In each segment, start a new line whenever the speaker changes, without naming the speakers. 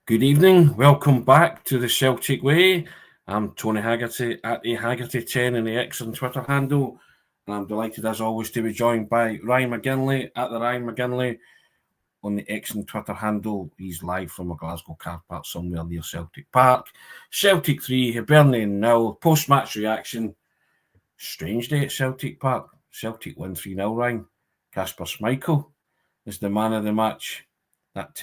Good evening, welcome back to the Celtic Way. I'm Tony Haggerty at Haggerty10 in the X and Twitter handle, and I'm delighted as always to be joined by Ryan McGinley at the Ryan McGinley on the X and Twitter handle. He's live from a Glasgow car park somewhere near Celtic Park. Celtic 3, Hibernian 0, post-match reaction. Strange day at Celtic Park. Celtic win 3-0, Ryan. Kasper Schmeichel is the man of the match. That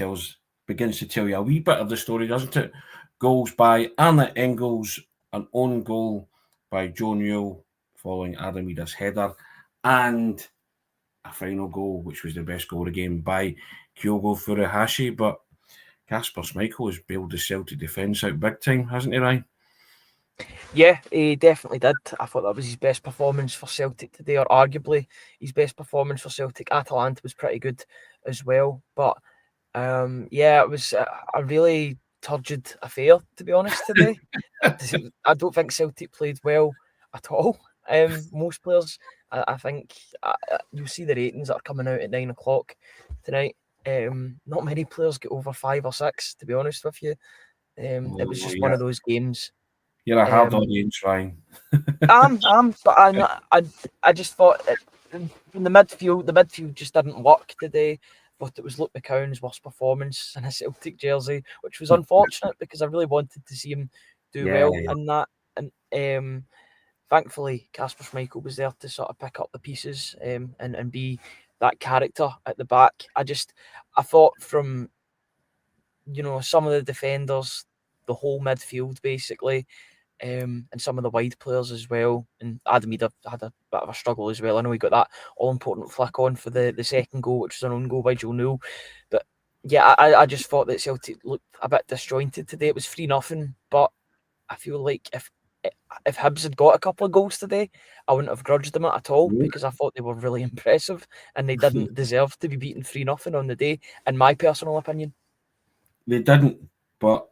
begins to tell you a wee bit of the story, doesn't it? Goals by Arne Engels, an own goal by Joe Newell following Adam Ida's header, and a final goal, which was the best goal of the game, by Kyogo Furuhashi. But Kasper Schmeichel has bailed the Celtic defence out big time, hasn't he, Ryan?
Yeah, he definitely did. I thought that was his best performance for Celtic today, or arguably his best performance for Celtic. Atalanta was pretty good as well, but it was a really turgid affair, to be honest, today. I don't think Celtic played well at all. Most players, I think, you'll see the ratings that are coming out at 9 o'clock tonight. Not many players get over 5 or 6, to be honest with you. It was just one of those games.
You're a hard audience, Ryan.
But I just thought from the midfield just didn't work today. But it was Luke McCown's worst performance in a Celtic jersey, which was unfortunate because I really wanted to see him do well in that. And thankfully, Kasper Schmeichel was there to sort of pick up the pieces and be that character at the back. I thought from some of the defenders, the whole midfield basically. And some of the wide players as well. And Adam Ida had a bit of a struggle as well. I know he got that all-important flick on for the second goal, which was an own goal by Joe Newell. But yeah, I just thought that Celtic looked a bit disjointed today. It was 3-0, but I feel like if Hibs had got a couple of goals today, I wouldn't have grudged them at all because I thought they were really impressive and they didn't deserve to be beaten 3-0 on the day, in my personal opinion.
They didn't, but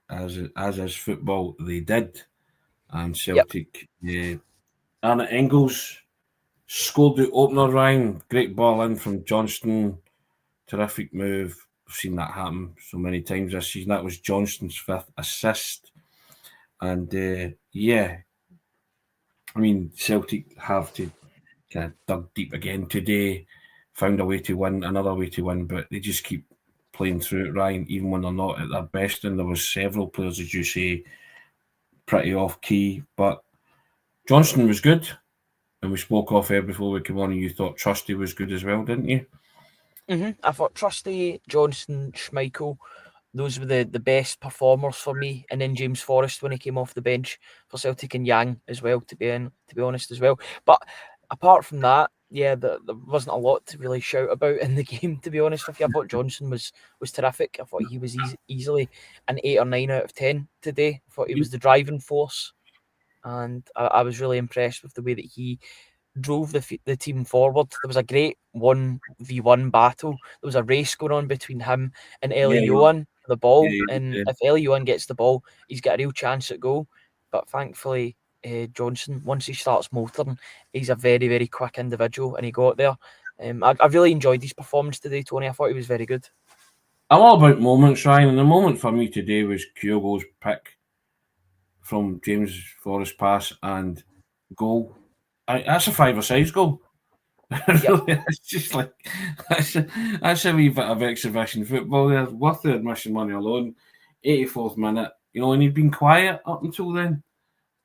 as is football, they did. And Celtic, Arne Engels scored the opener, Ryan. Great ball in from Johnston. Terrific move. We've seen that happen so many times this season. That was Johnston's 5th assist. And Celtic have to kind of dug deep again today, found a way to win, another way to win, but they just keep playing through it, Ryan, even when they're not at their best. And there was several players, as you say, pretty off key, but Johnston was good, and we spoke off air before we came on, and you thought Trusty was good as well, didn't you?
I thought Trusty, Johnston, Schmeichel, those were the best performers for me. And then James Forrest when he came off the bench for Celtic, and Yang as well, to be honest as well. But apart from that, there wasn't a lot to really shout about in the game, to be honest with you. I thought Johnson was terrific. I thought he was easily an 8 or 9 out of 10 today. I thought he was the driving force, and I was really impressed with the way that he drove the team forward. There was a great 1v1 battle. There was a race going on between him and Eli Johan for the ball. If Eli Johan gets the ball, he's got a real chance at goal. But thankfully, Johnson, once he starts motoring, he's a very, very quick individual, and he got there. I really enjoyed his performance today, Tony. I thought he was very good.
I'm all about moments, Ryan, and the moment for me today was Kyogo's pick from James Forrest pass and goal. That's a 5-a-side goal. Really, it's just like that's a wee bit of exhibition football there, worth the admission money alone. 84th minute, and he'd been quiet up until then,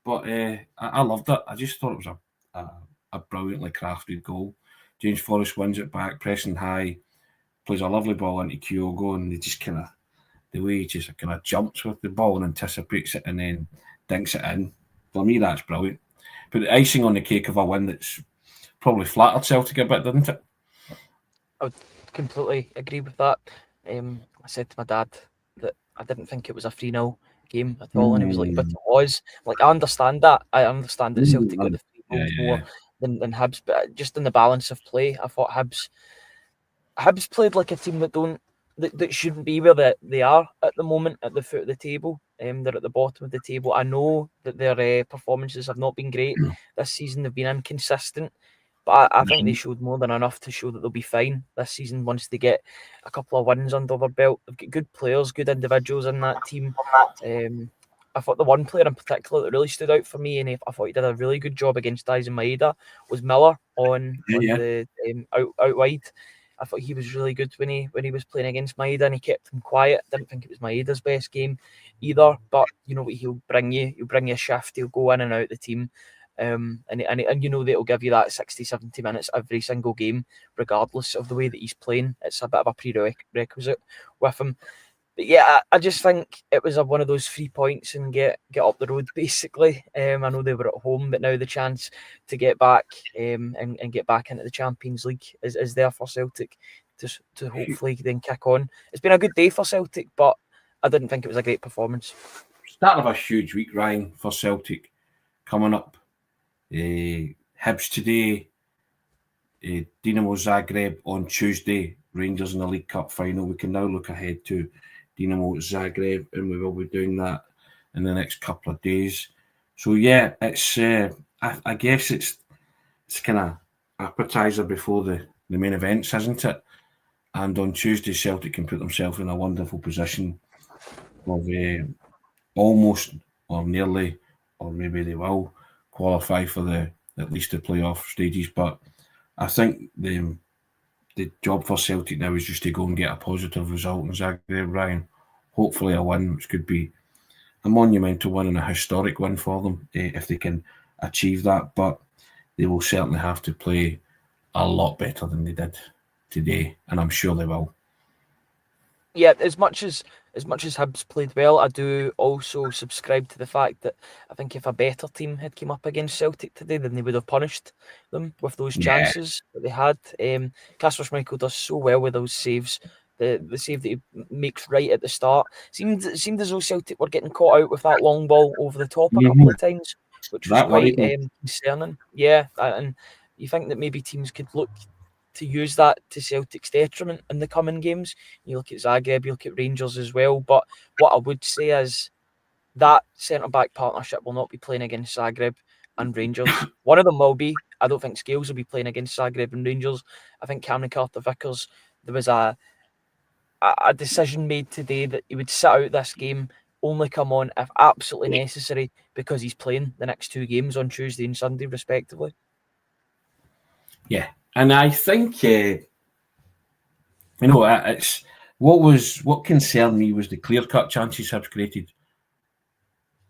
but I loved it. I just thought it was a brilliantly crafted goal. James Forrest wins it back, pressing high, plays a lovely ball into Kyogo, and they just the way he just kind of jumps with the ball and anticipates it and then dinks it in. For me, that's brilliant. But the icing on the cake of a win that's probably flattered Celtic a bit, didn't it?
I would completely agree with that. I said to my dad that I didn't think it was a 3-0 game at all, and he was like, but it was. Like, I understand that. I understand that Celtic got the 3 goals more than Hibs, but just in the balance of play, I thought Hibs played like a team that shouldn't be where they are at the moment, at the foot of the table. They're at the bottom of the table. I know that their performances have not been great this season. They've been inconsistent. But I think they showed more than enough to show that they'll be fine this season once they get a couple of wins under their belt. They've got good players, good individuals in that team. I thought the one player in particular that really stood out for me, and I thought he did a really good job against Dyson Maeda, was Miller on the out wide. I thought he was really good when he was playing against Maeda, and he kept him quiet. Didn't think it was Maeda's best game either, but you know what he'll bring you a shift. He'll go in and out the team. And you know that it'll give you that 60, 70 minutes every single game, regardless of the way that he's playing. It's a bit of a prerequisite with him. But yeah, I just think it was one of those 3 points and get up the road, basically. I know they were at home, but now the chance to get back and get back into the Champions League is there for Celtic to hopefully then kick on. It's been a good day for Celtic, but I didn't think it was a great performance.
Start of a huge week, Ryan, for Celtic coming up. Hibs today, Dinamo Zagreb on Tuesday, Rangers in the League Cup final. We can now look ahead to Dinamo Zagreb, and we will be doing that in the next couple of days. So yeah, it's I guess it's kind of appetizer before the main events, isn't it? And on Tuesday, Celtic can put themselves in a wonderful position of almost or nearly, or maybe they will qualify for at least the playoff stages. But I think the job for Celtic now is just to go and get a positive result in Zagreb, Ryan. Hopefully a win, which could be a monumental win and a historic win for them if they can achieve that. But they will certainly have to play a lot better than they did today, and I'm sure they will.
Yeah, as much as Hibs played well, I do also subscribe to the fact that I think if a better team had come up against Celtic today, then they would have punished them with those chances that they had. Kasper Schmeichel does so well with those saves. The save that he makes right at the start seemed as though Celtic were getting caught out with that long ball over the top a couple of times, which was quite concerning. Yeah, and you think that maybe teams could look to use that to Celtic's detriment in the coming games. You look at Zagreb, you look at Rangers as well. But what I would say is that centre-back partnership will not be playing against Zagreb and Rangers. One of them will be. I don't think Scales will be playing against Zagreb and Rangers. I think Cameron Carter-Vickers, there was a decision made today that he would sit out this game, only come on if absolutely necessary, because he's playing the next 2 games on Tuesday and Sunday, respectively.
Yeah, and I think it's what concerned me was the clear-cut chances Hibs created.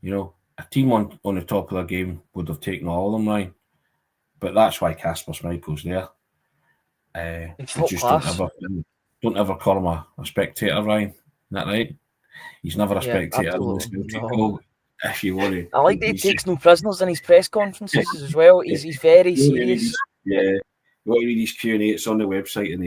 You know, a team on the top of their game would have taken all of them, right? But that's why Kasper Schmeichel's there. I just don't ever call him a spectator, Ryan. Isn't that right? He's never a spectator in the Celtic goal. If you want to,
I like that he takes no prisoners in his press conferences as well. He's very serious.
Yeah, you want to read his Q&A? It's on the website, and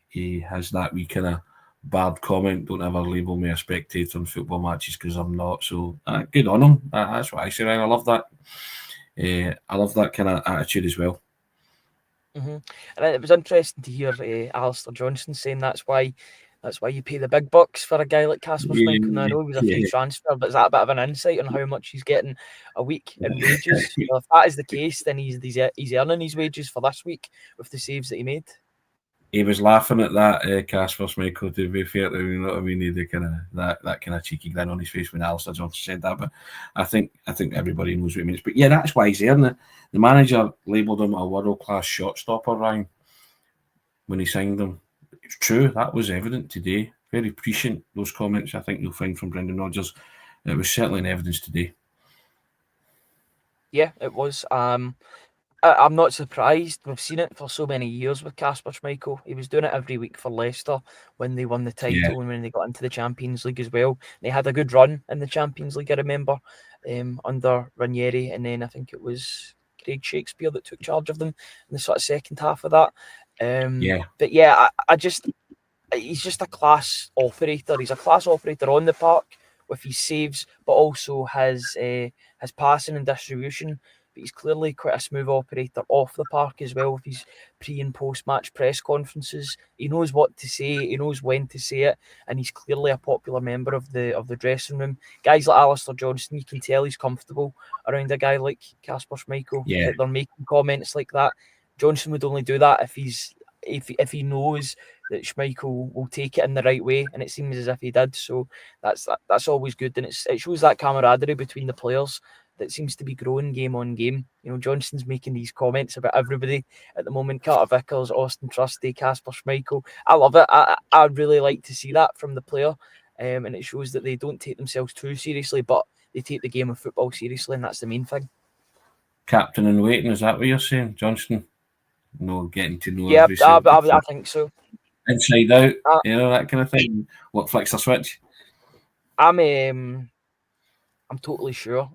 he has that wee kind of bad comment. Don't ever label me a spectator in football matches because I'm not. So good on him. That's what I say. Ryan. I love that. I love that kind of attitude as well.
Mm-hmm. And it was interesting to hear Alistair Johnson saying that's why you pay the big bucks for a guy like Kasper Schmeichel. Now, I know he was a free transfer, but is that a bit of an insight on how much he's getting a week in wages? Well, if that is the case, then he's earning his wages for this week with the saves that he made.
He was laughing at that, Kasper Schmeichel, to be fair to him, you know what I mean? He had that kind of cheeky grin on his face when Alistair Johnson said that, but I think everybody knows what he means. But yeah, that's why he's earning it. The manager labelled him a world-class shot stopper, Ryan, when he signed him. It's true, that was evident today. Very prescient, those comments I think you'll find from Brendan Rodgers. It was certainly in evidence today.
Yeah, it was. I'm not surprised. We've seen it for so many years with Kasper Schmeichel. He was doing it every week for Leicester when they won the title and when they got into the Champions League as well. And they had a good run in the Champions League, I remember, under Ranieri. And then I think it was Craig Shakespeare that took charge of them in the sort of second half of that. But yeah, he's just a class operator. He's a class operator on the park with his saves, but also his passing and distribution. but he's clearly quite a smooth operator off the park as well with his pre and post match press conferences. He knows what to say, he knows when to say it, and he's clearly a popular member of the dressing room. Guys like Alistair Johnston, you can tell he's comfortable around a guy like Kasper Schmeichel.
Yeah.
That they're making comments like that. Johnson would only do that if he knows that Schmeichel will take it in the right way, and it seems as if he did. So that's always good, and it shows that camaraderie between the players that seems to be growing game on game. You know, Johnston's making these comments about everybody at the moment: Carter Vickers, Austin Trusty, Kasper Schmeichel. I love it. I really like to see that from the player, and it shows that they don't take themselves too seriously, but they take the game of football seriously, and that's the main thing.
Captain in waiting, is that what you're saying, Johnston? No, getting to know
Yeah,
every Celtic
I think so.
Inside out, that kind of thing. What flicks the switch?
I'm totally sure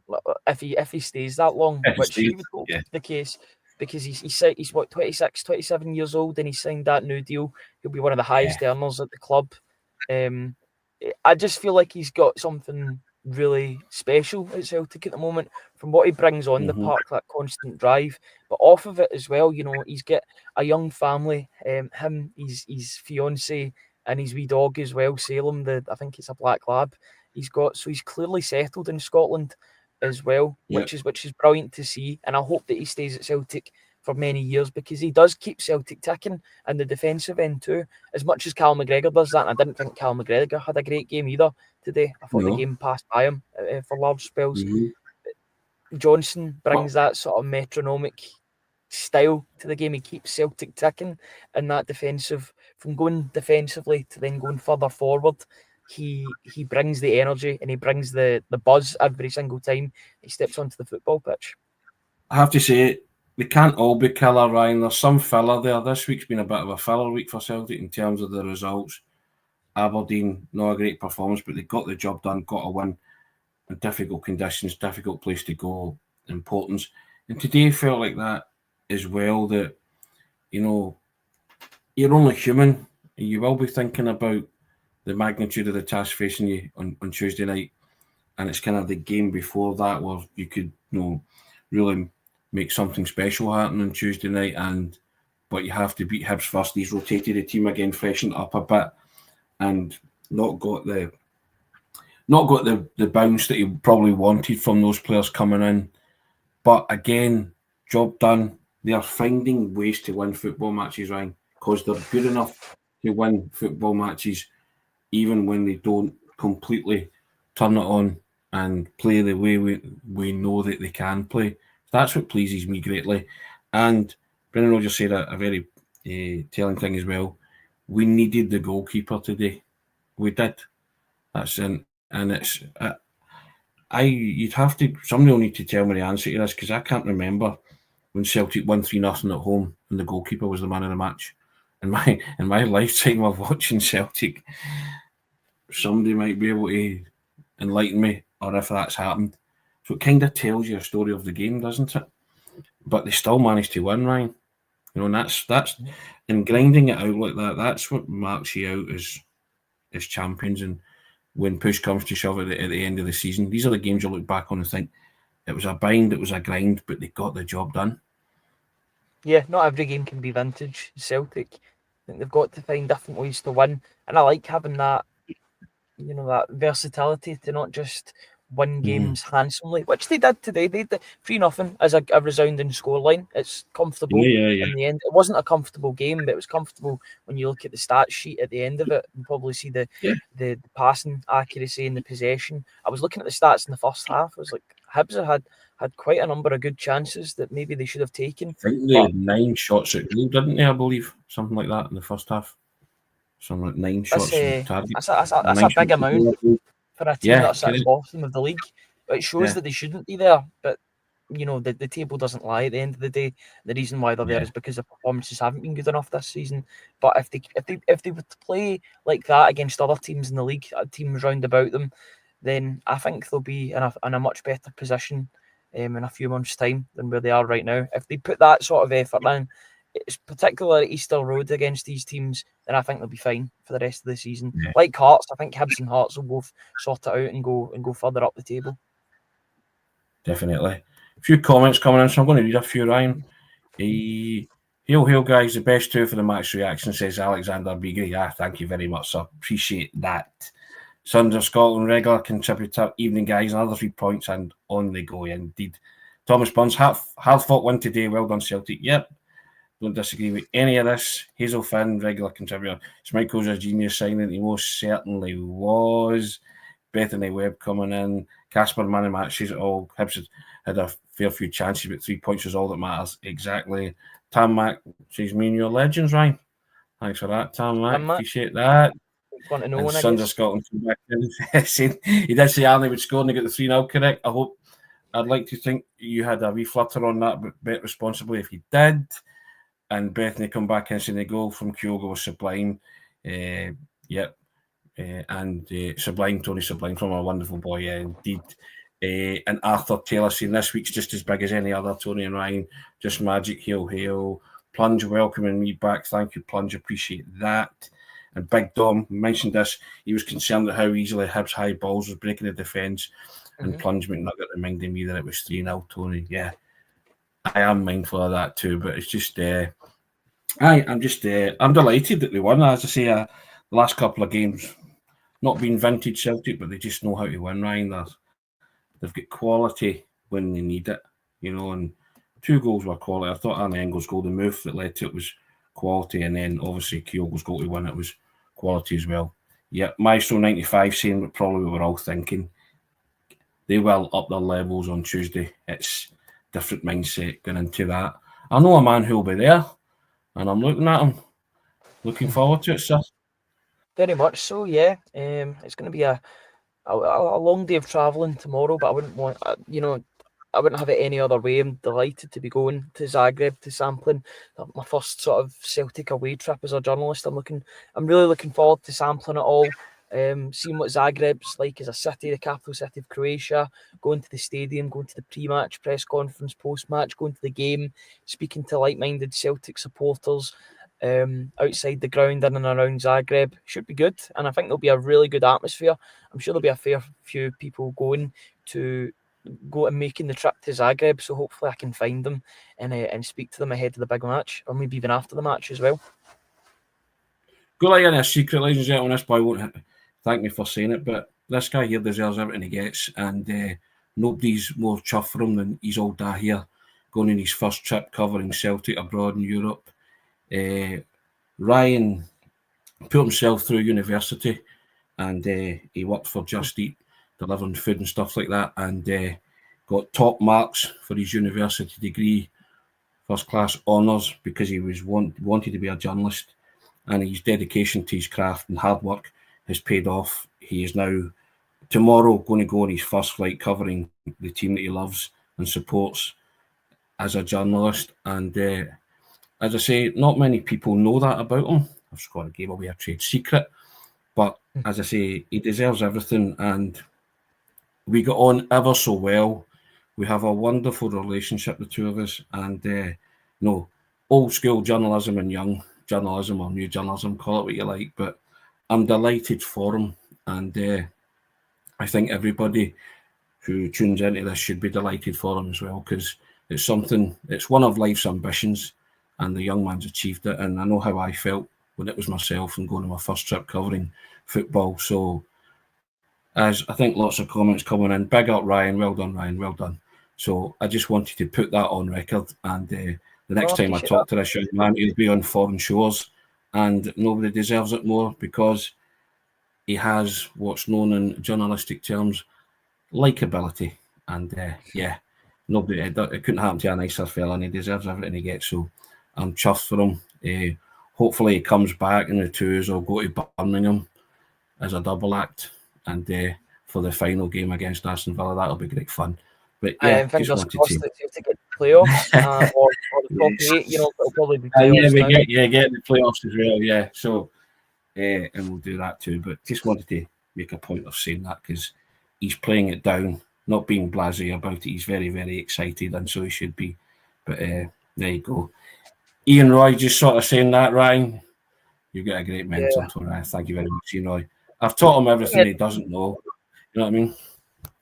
if he stays that long, which he would hope the case, because he's what 26, 27 years old, and he signed that new deal. He'll be one of the highest earners at the club. I just feel like he's got something really special at Celtic at the moment, from what he brings on the park, that constant drive, but off of it as well. You know, he's got a young family, him, his fiance, and his wee dog as well, Salem. I think it's a black lab. He's clearly settled in Scotland as well, which is brilliant to see. And I hope that he stays at Celtic for many years, because he does keep Celtic ticking in the defensive end too, as much as Cal McGregor does that. And I didn't think Cal McGregor had a great game either today. I thought the game passed by him for large spells. Johnson brings that sort of metronomic style to the game. He keeps Celtic ticking in that defensive, from going defensively to then going further forward. He brings the energy and he brings the buzz every single time he steps onto the football pitch.
I have to say, they can't all be killer, Ryan. There's some filler there. This week's been a bit of a filler week for Celtic in terms of the results. Aberdeen, not a great performance, but they got the job done, got a win in difficult conditions, difficult place to go, importance. And today felt like that as well, that, you know, you're only human. You will be thinking about the magnitude of the task facing you on Tuesday night. And it's kind of the game before that where you could, really make something special happen on Tuesday night, but you have to beat Hibs first. He's rotated the team again, freshened up a bit, and not got the bounce that he probably wanted from those players coming in. But again, job done. They are finding ways to win football matches, Ryan, because they're good enough to win football matches, even when they don't completely turn it on and play the way we know that they can play. That's what pleases me greatly. And Brendan Rodgers said a very telling thing as well. We needed the goalkeeper today. We did. That's in, and it's. You'd have to. Somebody will need to tell me the answer to this, because I can't remember when Celtic won 3-0 at home and the goalkeeper was the man of the match. In my lifetime of watching Celtic, somebody might be able to enlighten me, or if that's happened. So it kind of tells you a story of the game, doesn't it? But they still managed to win, Ryan. And that's and grinding it out like that. That's what marks you out as champions. And when push comes to shove at the end of the season, these are the games you look back on and think it was a bind, it was a grind, but they got the job done.
Yeah, not every game can be vintage Celtic. I think they've got to find different ways to win, and I like having that, that versatility to not just win games handsomely, which they did today. They did 3-0 as a resounding scoreline. It's comfortable in the end. It wasn't a comfortable game, but it was comfortable when you look at the stats sheet at the end of it and probably see the passing accuracy and the possession. I was looking at the stats in the first half. I was like, Hibs had quite a number of good chances that maybe they should have taken.
I think they had 9 shots at goal, didn't they? I believe something like that in the first half. Something like 9 shots from target.
That's a big amount for a team that's at the bottom of the league. It shows that they shouldn't be there, but the table doesn't lie at the end of the day. The reason why they're there is because the performances haven't been good enough this season. But if they were to play like that against other teams in the league, teams round about them, then I think they'll be in a much better position in a few months' time than where they are right now. If they put that sort of effort in, it's particularly at Easter Road against these teams, then I think they'll be fine for the rest of the season. Yeah. Like Hearts, I think Hibs and Hearts will both sort it out and go further up the table.
Definitely. few comments coming in, so I'm going to read a few, Ryan. Hail, guys, the best two for the match reaction, says Alexander Beagley. Thank you very much, sir. Appreciate that. Sons of Scotland, regular contributor. Evening, guys. Another 3 points and on the go, indeed. Thomas Burns, hard-fought win today. Well done, Celtic. Yep. Don't disagree with any of this. Hazel Finn, regular contributor. Schmeichel's a genius signing. He most certainly was. Bethany Webb coming in. Casper man of match says it all. Hibs had a fair few chances, but 3 points is all that matters. Exactly. Tam Mac says, me and your legends, Ryan. Thanks for that, Tam Mac. Appreciate that.
Want to know
and
when
Sons of Scotland came back in. He did say Arnie would score and he got the 3-0 correct. I'd like to think you had a wee flutter on that, but bet responsibly if you did. And Bethany come back in saying the goal from Kyogo was sublime. Yep. And Sublime, Tony Sublime from a wonderful boy, indeed. And Arthur Taylor saying this week's just as big as any other, Tony and Ryan. Just magic, hail. Plunge welcoming me back. Thank you, Plunge. Appreciate that. And Big Dom mentioned this. He was concerned at how easily Hibs high balls was breaking the defence. And Plunge McNugget reminded me that it was 3-0, Tony. Yeah, I am mindful of that too, but it's just... I'm delighted that they won. As I say, the last couple of games, not been vintage Celtic, but they just know how to win, Ryan. They've got quality when they need it, and 2 goals were quality. I thought Arne Engels' goal, the move that led to it was quality, and then obviously Kyogo's goal to win it was quality as well. Yeah, Maestro 95 saying what probably we were all thinking. They will up their levels on Tuesday. It's different mindset going into that. I know a man who'll be there, and I'm looking at him. Looking forward to it, sir.
Very much so, yeah. It's going to be a long day of travelling tomorrow, but I wouldn't want, I wouldn't have it any other way. I'm delighted to be going to Zagreb to sampling. My first sort of Celtic away trip as a journalist. I'm really looking forward to sampling it all. Seeing what Zagreb's like as a city, the capital city of Croatia, going to the stadium, going to the pre-match press conference, post-match, going to the game, speaking to like-minded Celtic supporters outside the ground in and around Zagreb. Should be good, and I think there'll be a really good atmosphere. I'm sure there'll be a fair few people going and making the trip to Zagreb, so hopefully I can find them and speak to them ahead of the big match, or maybe even after the match as well.
Go like in a secret, ladies and gentlemen. This boy won't thank me for saying it, but this guy here deserves everything he gets, and nobody's more chuffed for him than his old dad here, going on his first trip covering Celtic abroad in Europe. Ryan put himself through university, and he worked for Just Eat, delivering food and stuff like that, and got top marks for his university degree, first class honours, because he was wanted to be a journalist, and his dedication to his craft and hard work has paid off. He is now tomorrow going to go on his first flight covering the team that he loves and supports as a journalist. And as I say, not many people know that about him. I've just got to give away a trade secret. But as I say, he deserves everything, and we got on ever so well. We have a wonderful relationship, the two of us, and old school journalism and young journalism, or new journalism, call it what you like, but I'm delighted for him, and I think everybody who tunes into this should be delighted for him as well, because it's one of life's ambitions, and the young man's achieved it, and I know how I felt when it was myself and going on my first trip covering football. So, as I think lots of comments coming in, big up Ryan, well done. So I just wanted to put that on record, and the next time I talk to this young man, he'll be on foreign shores, and nobody deserves it more, because he has what's known in journalistic terms likability, and nobody, it couldn't happen to a nicer fella, and he deserves everything he gets. So I'm chuffed for him. Hopefully he comes back in the tours, or go to Birmingham as a double act, and for the final game against Aston Villa, that'll be great fun. But yeah,
just wanted to get the playoffs or the top 8. It'll probably be playoffs.
Get the playoffs as well. Yeah, so and we'll do that too. But just wanted to make a point of saying that, because he's playing it down, not being blasé about it. He's very, very excited, and so he should be. But there you go. Ian Roy just sort of saying that, Ryan. You get a great mentor, Tony. Thank you very much, Ian Roy. I've taught him everything he doesn't know. You know what I mean?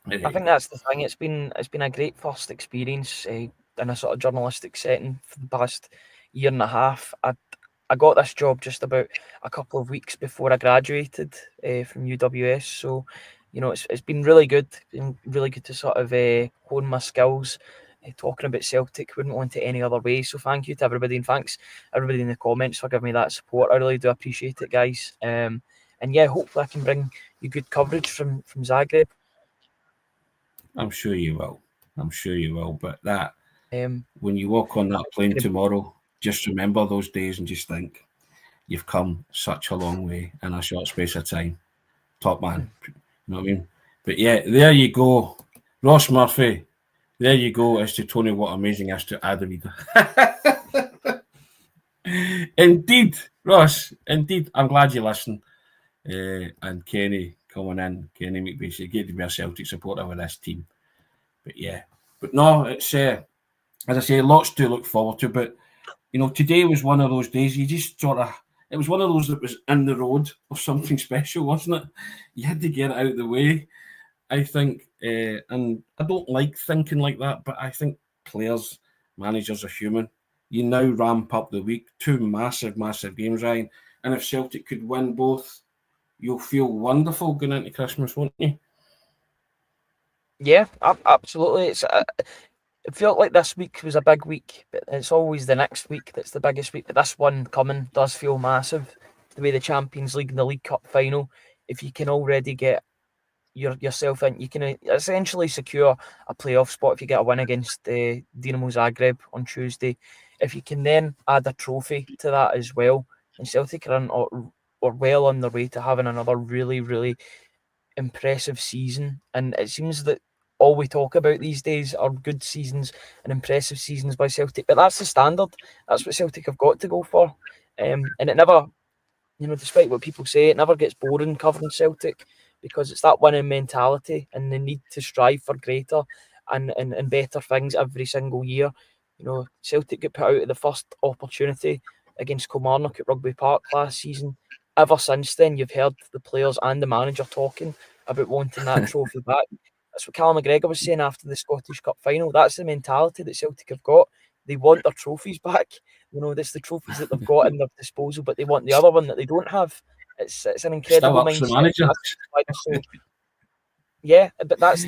I think that's the thing. It's been a great first experience in a sort of journalistic setting for the past year and a half. I got this job just about a couple of weeks before I graduated from UWS, so it's been really good. Been really good to sort of hone my skills. Talking about Celtic, wouldn't want it any other way. So thank you to everybody, and thanks everybody in the comments for giving me that support. I really do appreciate it, guys. And yeah, hopefully I can bring you good coverage from Zagreb.
I'm sure you will. But when you walk on that plane tomorrow, just remember those days and just think you've come such a long way in a short space of time. Top man. You know what I mean? But yeah, there you go. Ross Murphy. There you go as to Tony what amazing is to add a reader. Indeed, Ross. Indeed. I'm glad you listened. And Kenny coming in. Kenny McBasey. Get to be a Celtic supporter with this team. But yeah. But no, it's as I say, lots to look forward to. But today was one of those days you just sort of. It was one of those that was in the road of something special, wasn't it? You had to get it out of the way, I think. And I don't like thinking like that, but I think players, managers are human. You now ramp up the week, 2 massive, massive games, Ryan. And if Celtic could win both, you'll feel wonderful going into Christmas, won't you?
Yeah, absolutely. It felt like this week was a big week, but it's always the next week that's the biggest week. But this one coming does feel massive. The way the Champions League and the League Cup final, if you can already get yourself in, you can essentially secure a playoff spot if you get a win against Dinamo Zagreb on Tuesday. If you can then add a trophy to that as well, and Celtic are well on their way to having another really, really impressive season. And it seems that all we talk about these days are good seasons and impressive seasons by Celtic, but that's the standard. That's what Celtic have got to go for. And it never, despite what people say, it never gets boring covering Celtic because it's that winning mentality and the need to strive for greater and better things every single year. Celtic got put out of the first opportunity against Kilmarnock at Rugby Park last season. Ever since then, you've heard the players and the manager talking about wanting that trophy back. That's what Callum McGregor was saying after the Scottish Cup final. That's the mentality that Celtic have got. They want their trophies back. That's the trophies that they've got in their disposal, but they want the other one that they don't have. It's an incredible mindset. Yeah, but that's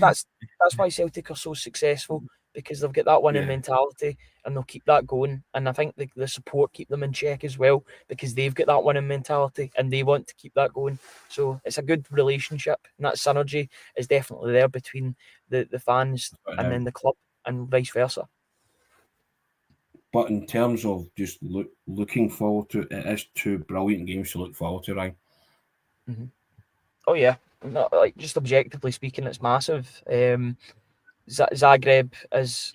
why Celtic are so successful, because they've got that winning mentality and they'll keep that going. And I think the support keep them in check as well, because they've got that winning mentality and they want to keep that going. So it's a good relationship, and that synergy is definitely there between the fans and then the club and vice versa.
But in terms of just looking forward to it, is 2 brilliant games to look forward to, right?
Mm-hmm. Oh yeah, like just objectively speaking, it's massive. Zagreb is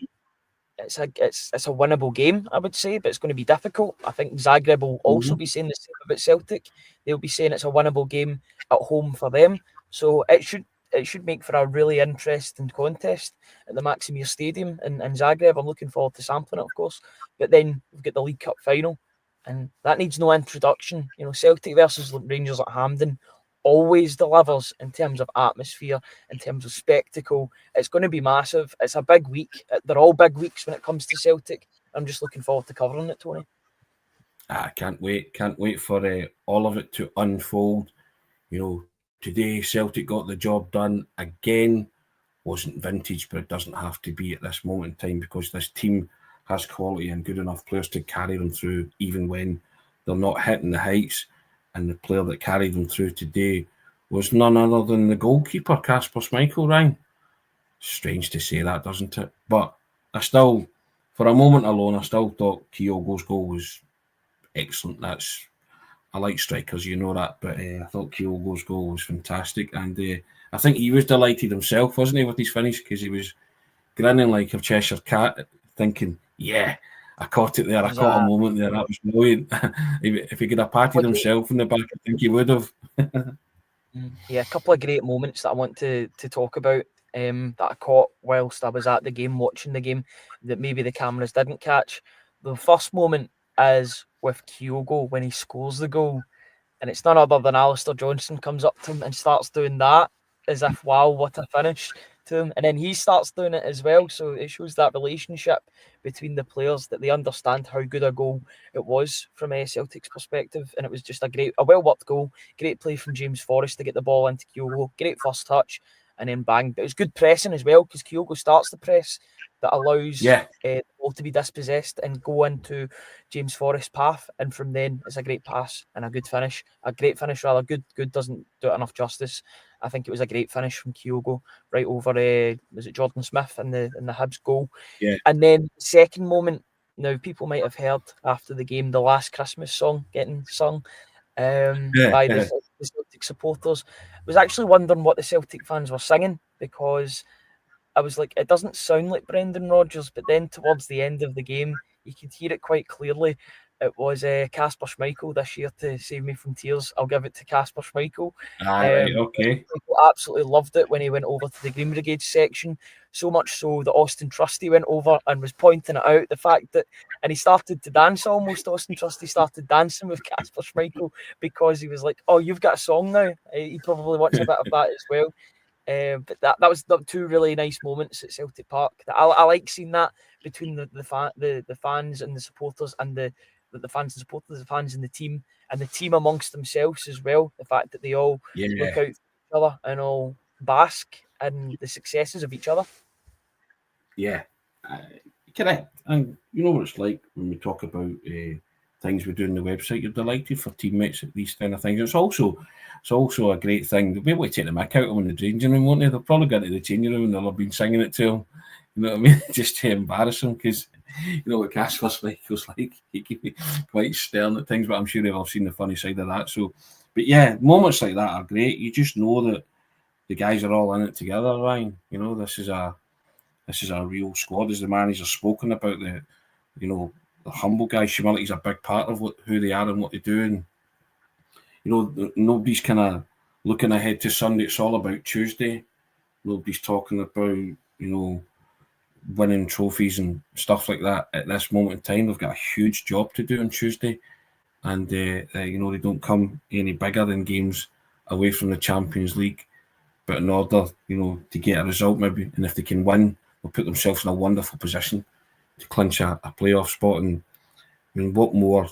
it's a winnable game, I would say, but it's going to be difficult. I think Zagreb will also be saying the same about Celtic. They'll be saying it's a winnable game at home for them. So it should make for a really interesting contest at the Maximir Stadium in Zagreb. I'm looking forward to sampling it, of course. But then we've got the League Cup final, and that needs no introduction. Celtic versus Rangers at Hampden always delivers in terms of atmosphere, in terms of spectacle. It's going to be massive. It's a big week. They're all big weeks when it comes to Celtic. I'm just looking forward to covering it, Tony.
I can't wait. Can't wait for all of it to unfold. Today Celtic got the job done again. Wasn't vintage, but it doesn't have to be at this moment in time, because this team has quality and good enough players to carry them through even when they're not hitting the heights. And the player that carried them through today was none other than the goalkeeper, Kasper Schmeichel, Ryan. Strange to say that, doesn't it? But I still, for a moment alone, I still thought Kyogo's goal was excellent. I like strikers, you know that, but I thought Kyogo's goal was fantastic. And I think he was delighted himself, wasn't he, with his finish, because he was grinning like a Cheshire cat, thinking, yeah, I caught it there. I caught a moment there. That was brilliant. If he could have patted himself in the back, I think he would have.
Yeah, a couple of great moments that I want to talk about that I caught whilst I was at the game, watching the game, that maybe the cameras didn't catch. The first moment is with Kyogo when he scores the goal, and it's none other than Alistair Johnson comes up to him and starts doing that as if, wow, what a finish, to him, and then he starts doing it as well. So it shows that relationship between the players, that they understand how good a goal it was from Celtic's perspective, and it was just a well worked goal. Great play from James Forrest to get the ball into Kyogo. Great first touch, and then bang. But it was good pressing as well, because Kyogo starts the press that allows the ball to be dispossessed and go into James Forrest's path, and from then it's a great pass and a good finish. A great finish, rather. Good doesn't do it enough justice. I think it was a great finish from Kyogo right over was it Jordan Smith in the Hibs goal.
Yeah.
And then the second moment, now people might have heard after the game the Last Christmas song getting sung by the Celtic supporters. I was actually wondering what the Celtic fans were singing, because I was like, it doesn't sound like Brendan Rodgers, but then towards the end of the game, you could hear it quite clearly. It was Kasper Schmeichel this year to save me from tears. I'll give it to Kasper Schmeichel.
Right, okay.
Schmeichel absolutely loved it when he went over to the Green Brigade section, so much so that Austin Trusty went over and was pointing it out, the fact that, and he started to dance almost. Austin Trusty started dancing with Kasper Schmeichel, because he was like, oh, you've got a song now. He probably wants a bit of that as well. But that was two really nice moments at Celtic Park. I like seeing that between the fans and the supporters, and the fans and supporters, the fans and the team amongst themselves as well. The fact that they all look out for each other and all bask in the successes of each other.
Yeah, correct. And you know what it's like when we talk about things we do on the website. You're delighted for teammates at these kind of things. It's also a great thing. They'll be able to take the mick out of them in the changing room, won't they? They'll probably go to the changing room and they'll have been singing it to them. You know what I mean? Just to embarrass them, because you know what Kasper Schmeichel's like. He can be quite stern at things, but I'm sure they've all seen the funny side of that. So, but yeah, moments like that are great. You just know that the guys are all in it together, Ryan. You know, this is a real squad. As the manager's spoken about, the humble guys, humility's a big part of who they are and what they do. And you know, nobody's kind of looking ahead to Sunday. It's all about Tuesday. Nobody's talking about, winning trophies and stuff like that at this moment in time. They've got a huge job to do on Tuesday, and they don't come any bigger than games away from the Champions League. But in order, to get a result, maybe, and if they can win, they'll put themselves in a wonderful position to clinch a playoff spot. And I mean, what more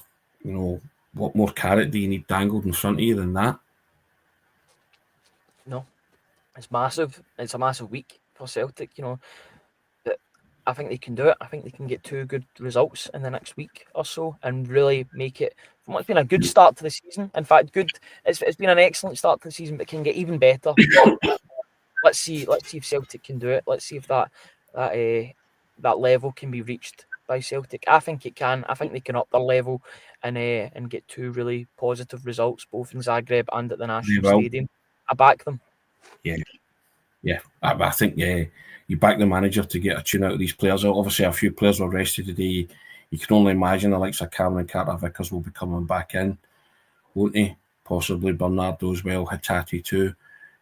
carrot do you need dangled in front of you than that?
No, it's massive. It's a massive week for Celtic. But I think they can do it. I think they can get 2 good results in the next week or so and really make it. From what's been a good start to the season. In fact, good. It's been an excellent start to the season, but can get even better. Let's see if Celtic can do it. Let's see if that level can be reached by Celtic. I think it can. I think they can up their level and get 2 really positive results, both in Zagreb and at the National Stadium. I back them.
Yeah. I think you back the manager to get a tune out of these players. Obviously, a few players were rested today. You can only imagine the likes of Cameron Carter-Vickers will be coming back in, won't he? Possibly Bernardo as well, Hatate too,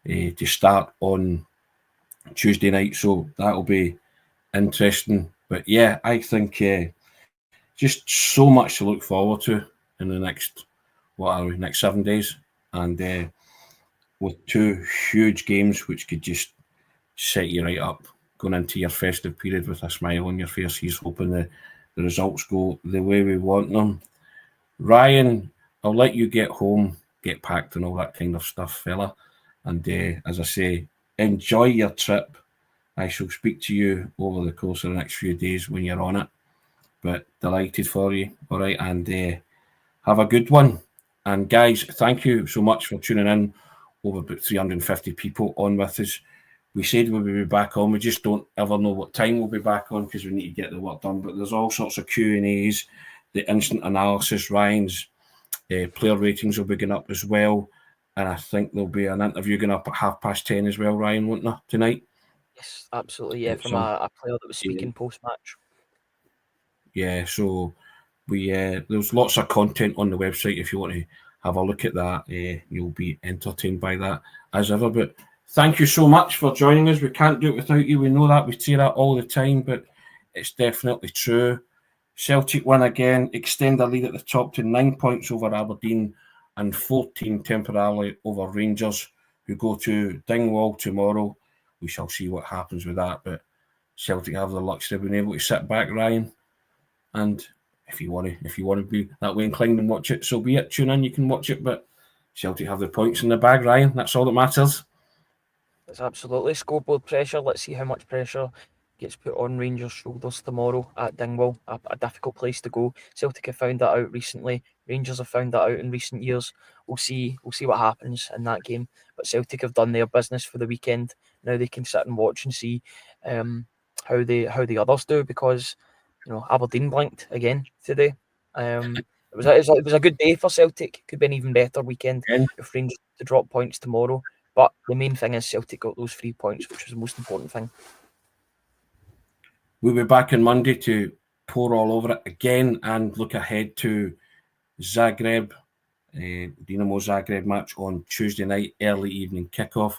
to start on Tuesday night. So that'll be interesting. But yeah, I think just so much to look forward to in the next 7 days, and with 2 huge games which could just set you right up going into your festive period with a smile on your face. He's hoping the results go the way we want them. Ryan, I'll let you get home, get packed and all that kind of stuff, fella. And as I say, enjoy your trip. I shall speak to you over the course of the next few days when you're on it. But delighted for you, all right? And have a good one. And guys, thank you so much for tuning in. Over about 350 people on with us. We said we would be back on. We just don't ever know what time we'll be back on because we need to get the work done. But there's all sorts of Q&As, the instant analysis, Ryan's player ratings will be going up as well. And I think there'll be an interview going up at 10:30 as well, Ryan, won't there, tonight?
Yes, absolutely. Yeah, from a player that was speaking post-match.
Yeah, so there's lots of content on the website if you want to have a look at that. You'll be entertained by that as ever. But thank you so much for joining us. We can't do it without you. We know that. We say that all the time, but it's definitely true. Celtic win again, extend their lead at the top to 9 points over Aberdeen and 14 temporarily over Rangers, who go to Dingwall tomorrow we shall see what happens with that. But Celtic have the luxury of being able to sit back, Ryan, and if you want to be that way inclined and watch it, so be it. Tune in, you can watch it. But Celtic have the points in the bag, Ryan. That's all that matters.
It's absolutely scoreboard pressure. Let's see how much pressure gets put on Rangers' shoulders tomorrow at Dingwall. A difficult place to go. Celtic have found that out recently. Rangers have found that out in recent years. We'll see what happens in that game. But Celtic have done their business for the weekend. Now they can sit and watch and see how the others do, because Aberdeen blinked again today. It was a good day for Celtic. Could be an even better weekend if Rangers to drop points tomorrow. But the main thing is Celtic got those 3 points, which was the most important thing.
We'll be back on Monday to pour all over it again and look ahead to Zagreb, Dinamo Zagreb match on Tuesday night, early evening kickoff.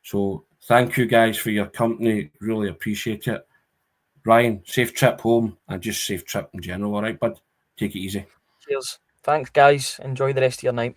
So thank you guys for your company. Really appreciate it. Ryan, safe trip home and just safe trip in general. All right, bud? Take it easy.
Cheers. Thanks, guys. Enjoy the rest of your night.